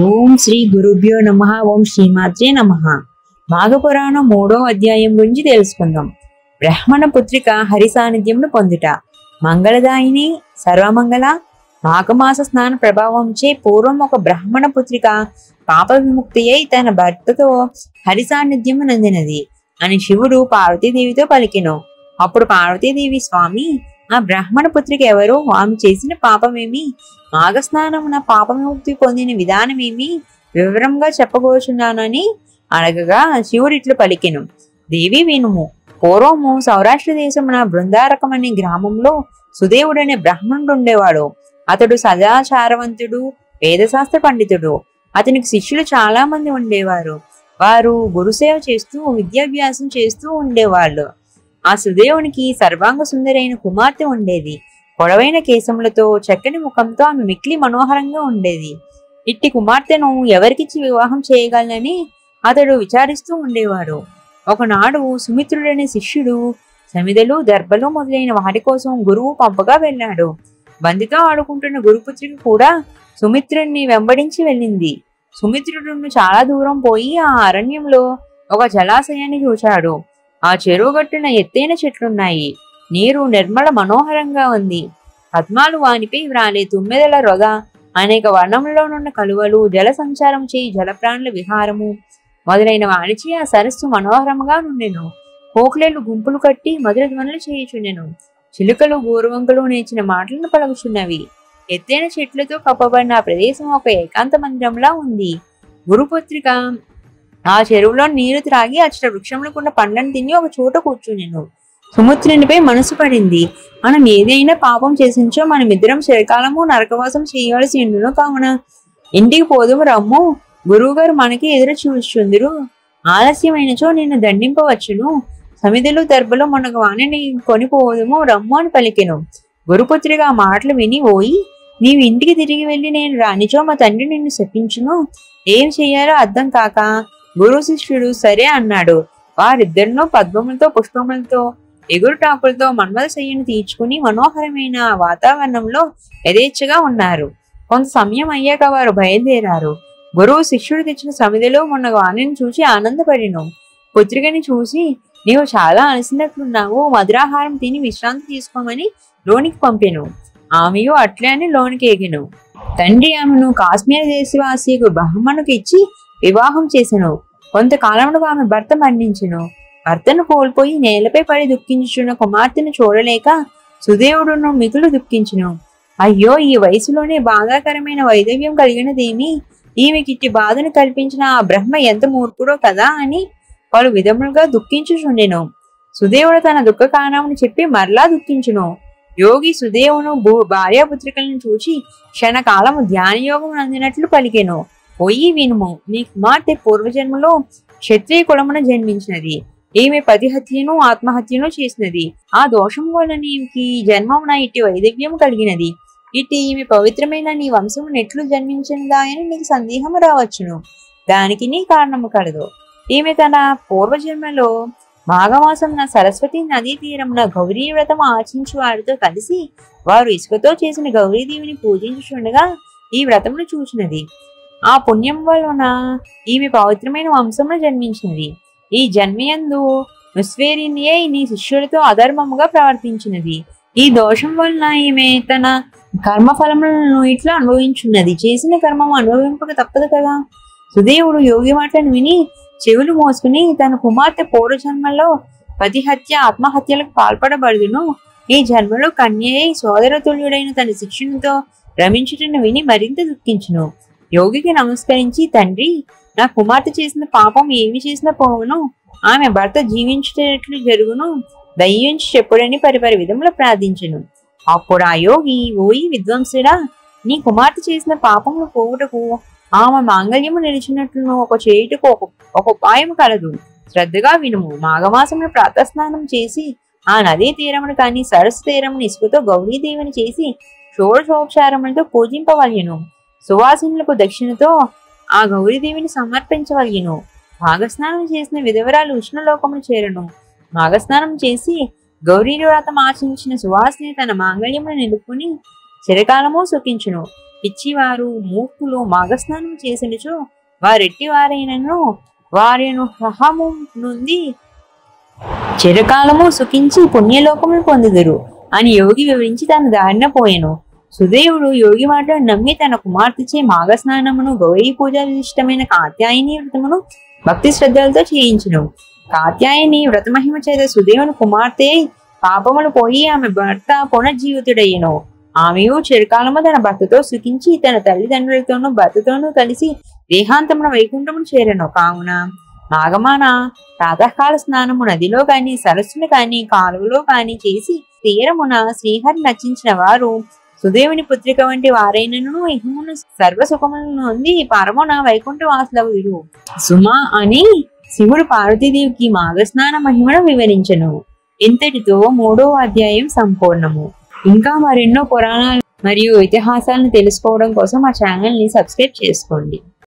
ఓం శ్రీ గురుభ్యో నమః. ఓం శ్రీమాత్రే నమః. మాఘపురాణం 3వ అధ్యాయం గురించి తెలుసుకుందాం. బ్రాహ్మణ పుత్రిక హరి సాన్నిధ్యమును పొందుట. మంగళదాయిని సర్వమంగళ. మాఘమాస స్నాన ప్రభావంచే పూర్వం ఒక బ్రాహ్మణ పుత్రిక పాప విముక్తి అయి తన భర్తతో హరి సాన్నిధ్యము నందినది అని శివుడు పార్వతీదేవితో పలికెను. అప్పుడు పార్వతీదేవి, స్వామి, ఆ బ్రాహ్మణ పుత్రిక ఎవరు? ఆమె చేసిన పాపమేమి? మాఘస్నానమున పాప విముక్తి పొందిన విధానమేమి వివరంగా చెప్పబోచున్నానని అడగగా శివుడు ఇట్లు పలికెను. దేవి వినుము. పూర్వము సౌరాష్ట్ర దేశమున బృందారకం అనే గ్రామంలో సుదేవుడనే బ్రాహ్మణుడు ఉండేవాడు. అతడు సదాచారవంతుడు, వేదశాస్త్ర పండితుడు. అతనికి శిష్యులు చాలా మంది ఉండేవారు. వారు గురుసేవ చేస్తూ విద్యాభ్యాసం చేస్తూ ఉండేవాళ్ళు. ఆ సుదేవునికి సర్వాంగ సుందరైన కుమార్తె ఉండేది. పొడవైన కేశములతో చక్కని ముఖంతో ఆమె మిక్కిలి మనోహరంగా ఉండేది. ఇట్టి కుమార్తెను ఎవరికిచ్చి వివాహం చేయగలనని అతడు విచారిస్తూ ఉండేవాడు. ఒకనాడు సుమిత్రుడనే శిష్యుడు సమిదలు, దర్భలు మొదలైన వాటి కోసం గురువు పంపగా వెళ్ళాడు. బందితో ఆడుకుంటున్న గురుపుత్రిక కూడా సుమిత్రుడిని వెంబడించి వెళ్ళింది. సుమిత్రుడు చాలా దూరం పోయి ఆ అరణ్యంలో ఒక జలాశయాన్ని చూశాడు. ఆ చెరువు గట్టున ఎత్తైన చెట్లున్నాయి. నీరు నిర్మల మనోహరంగా ఉంది. పద్మాలు వానిపై వ్రాలే తుమ్మెదల రొద, అనేక వర్ణములలోనున్న కలువలు, జల సంచారం చేయి జలప్రాణుల విహారము మొదలైన వానిచే ఆ సరస్సు మనోహరంగా నుండెను. కోకిలలు గుంపులు కట్టి మధుర ధ్వనులు చేయుచుండెను. చిలుకలు గోరువంకలు నేర్చిన మాటలను పలుకుచున్నవి. ఎత్తైన చెట్లతో కప్పబడిన ఆ ప్రదేశం ఒక ఏకాంత మందిరంలా ఉంది. గురుపుత్రిక ఆ చెరువులో నీరు త్రాగి అచ్చట వృక్షములకున్న పండ్లను తిని ఒక చోట కూర్చునేను. సుమిత్రునిపై మనసు పడింది. మనం ఏదైనా పాపం చేసించో మనమిద్దరం చిరకాలము నరకవాసం చేయవలసి ఉండును. కావున ఇంటికి పోదుము రమ్ము. గురువుగారు మనకి ఎదురు చూచుందురు. ఆలస్యమైనచో నిన్ను దండింపవచ్చును. సమిధులు, దర్భలు మొనగ వాణిని కొనిపోదుము రమ్ము అని పలికెను. గురుపుత్రిగా ఆ మాటలు విని, ఓయి, నీవు ఇంటికి తిరిగి వెళ్ళి నేను రానిచో మా తండ్రి నిన్ను శపించును. ఏం చెయ్యాలో అర్థం కాక గురు శిష్యుడు సరే అన్నాడు. వారిద్దరినూ పద్మములతో, పుష్పములతో, ఎగురుటాకులతో మన్మథ శయ్యను తీర్చుకుని మనోహరమైన వాతావరణంలో యథేచ్ఛగా ఉన్నారు. కొంత సమయం అయ్యాక వారు బయలుదేరారు. గురువు శిష్యుడు తెచ్చిన సమిధలో మొన్న వాణిని చూసి ఆనందపడిను. పుత్రికని చూసి, నీవు చాలా అలసినట్లున్నావు, మధురాహారం తిని విశ్రాంతి తీసుకోమని లోనికి పంపెను. ఆమెయు అట్లే అని లోనికి ఎగెను. తండ్రి ఆమెను కాశ్మీర దేశవాసికు బ్రాహ్మణుకి ఇచ్చి వివాహం చేసెను. కొంతకాలమునకు ఆమె భర్త మరణించెను. భర్తను కోల్పోయి నేలపై పడి దుఃఖించుచున్న కుమార్తెను చూడలేక సుదేవుడును మిగులు దుఃఖించును. అయ్యో, ఈ వయసులోనే బాధాకరమైన వైదవ్యం కలిగినదేమి? ఈమెకిట్టి బాధను కల్పించిన ఆ బ్రహ్మ ఎంత మూర్ఖుడో కదా అని పలు విధములుగా దుఃఖించుచుండెను. సుదేవుడు తన దుఃఖ కారణమును చెప్పి మరలా దుఃఖించును. యోగి సుదేవును భార్యాపుత్రికలను చూచి క్షణకాలము ధ్యానయోగం అందినట్లు పలికెను. పోయి వినుము. నీ కుమార్తె పూర్వజన్మలో క్షత్రియ కులమున జన్మించినది. ఈమె పతిహత్యను ఆత్మహత్యను చేసినది. ఆ దోషం వల్ల నీకి జన్మమున ఇట్టి వైదవ్యం కలిగినది. ఇట్టి ఈమె పవిత్రమైన నీ వంశము నెట్లు జన్మించినదాయని నీకు సందేహము రావచ్చును. దానికి నీ కారణము కలదు. ఈమె తన పూర్వజన్మలో మాఘమాసంన సరస్వతి నదీ తీరమున గౌరీ వ్రతం ఆచరించు వారితో కలిసి వారు ఇసుకతో చేసిన గౌరీదేవిని పూజించుచుండగా ఈ వ్రతమును చూచినది. ఆ పుణ్యం వలన ఈమె పవిత్రమైన వంశమును జన్మించినది. ఈ జన్మయందు నుస్వేరినియే నీ శిష్యులతో అధర్మముగా ప్రవర్తించినది. ఈ దోషం వలన ఈమె తన కర్మఫలములను ఇట్లా అనుభవించున్నది. చేసిన కర్మము అనుభవింపక తప్పదు కదా. సుదేవుడు యోగి మాటలను విని చెవులు మోసుకుని, తన కుమార్తె పూర్వజన్మలో పతిహత్య ఆత్మహత్యలకు పాల్పడబడును. ఈ జన్మలో కన్యయై సోదరతుల్యుడైన తన శిష్యునితో రమించుటను విని మరింత దుఃఖించును. యోగికి నమస్కరించి, తండ్రి, నా కుమార్తె చేసిన పాపం ఏమి చేసినా పోవును. ఆమె భర్త జీవించేటట్లు జరుగును. దయ్యించి చెప్పుడని పరిపరి విధములు ప్రార్థించును. అప్పుడు ఆ యోగి, ఓయి విద్వాంసుడా, నీ కుమార్తె చేసిన పాపమును పోవుటకు ఆమె మాంగళ్యము నిలిచినట్లును ఒక చేయుటకు ఒక ఉపాయం కలదు. శ్రద్ధగా వినుము. మాఘమాసమును ప్రాతస్నానం చేసి ఆ నదీ తీరమును కానీ సరస్సు తీరమును ఇసుకతో గౌరీదేవిని చేసి షోడశోపచారములతో పూజింపవలెను. సువాసినులకు దక్షిణతో ఆ గౌరీదేవిని సమర్పించవలెను. మాఘస్నానం చేసిన విధవరాలు విష్ణులోకమును చేరును. మాఘస్నానం చేసి గౌరీ వ్రతం ఆచరించిన సువాసిని తన మాంగళ్యమును నిలుపుకుని చిరకాలము సుఖించును. పిచ్చివారు మూర్ఖులు మాఘస్నానం చేసినచో వారెట్టి వారైనను వారిను సహము నుండి చిరకాలము సుఖించి పుణ్యలోకములు పొందుదురు అని యోగి వివరించి తన దారిన పోయెను. సుదేవుడు యోగి మాటను నమ్మి తన కుమార్తెచే మాఘస్నానమును గౌరీ పూజ ఇష్టమైన కాత్యాయని వ్రతమును భక్తి శ్రద్ధలతో చేయించును. కాత్యాయని వ్రతమహిమ చేత సుదేవుని కుమార్తె పాపములు పోయి ఆమె భర్త పునర్జీవితుడయ్యను. ఆమెయు చిరకాలము తన భర్తతో సుఖించి తన తల్లిదండ్రులతోనూ భర్తతోనూ కలిసి దేహాంతమున వైకుంఠమును చేరెను. కావున మాఘమాన ప్రాతకాల స్నానము నదిలో కాని సరస్సును కాని కాలువలో కాని చేసి తీరమున శ్రీహరి నచించిన వారు సుదేవుని పుత్రిక వంటి వారైనను ఇహమును సర్వసుఖములను నొంది పరమున వైకుంఠ వాసులవుదురు సుమా అని శివుడు పార్వతీదేవికి మాఘస్నాన మహిమను వివరించెను. ఇంతటితో 3వ అధ్యాయం సంపూర్ణము. ఇంకా మరెన్నో పురాణాలు మరియు ఇతిహాసాలను తెలుసుకోవడం కోసం మా ఛానల్ ని సబ్స్క్రైబ్ చేసుకోండి.